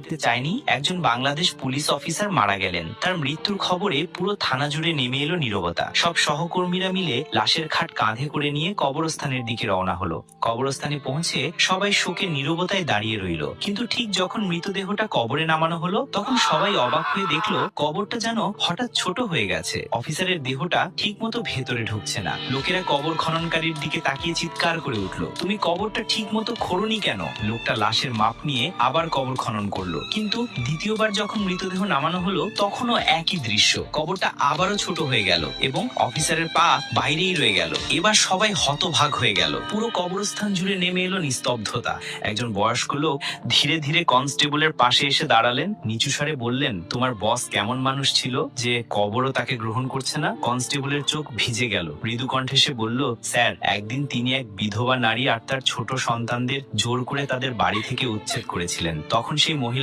করতে চায়নি একজন বাংলাদেশ পুলিশ অফিসার মারা গেলেন। তার মৃত্যুর খবরে পুরো থানা জুড়ে নেমে এলো নীরবতা। সব সহকর্মীরা মিলে লাশের খাট কাঁধে করে নিয়ে কবরস্থানের দিকে রওনা হলো। কবরস্থানে পৌঁছে সবাই শোকে নীরবতায় দাঁড়িয়ে রইল। কিন্তু ঠিক যখন মৃতদেহটা কবরে নামানো হলো তখন সবাই অবাক হয়ে দেখলো কবরটা যেন হঠাৎ ছোট হয়ে গেছে। অফিসারের দেহটা ঠিক মতো ভেতরে ঢুকছে না। লোকেরা কবর খননকারীর দিকে তাকিয়ে চিৎকার করে উঠলো, তুমি কবরটা ঠিক মতো খোঁড়োনি কেন? লোকটা লাশের মাপ নিয়ে আবার কবর খনন করলো, কিন্তু দ্বিতীয়বার যখন মৃতদেহ নামানো হলো তখনও একই দৃশ্য। কবরটা আবারও ছোট হয়ে গেল এবং অফিসারের পা বাইরেই রয়ে গেল। এবার সবাই হতভাগ হয়ে গেল। পুরো কবরস্থান জুড়ে নেমে এলো নিস্তব্ধতা। একজন বয়স্ক লোক ধীরে ধীরে কনস্টেবলের পাশে এসে দাঁড়ালেন, নিচু স্বরে বললেন, তোমার বস কেমন মানুষ ছিল যে কবরও তাকে গ্রহণ করছে না? কনস্টেবলের চোখ ভিজে গেল। মৃদু কণ্ঠে সে বলল, স্যার, একদিন তিনি এক বিধবা নারী আর তার ছোট সন্তানদের জোর করে তাদের বাড়ি থেকে উচ্ছেদ করেছিলেন। তখন সেই মহিলা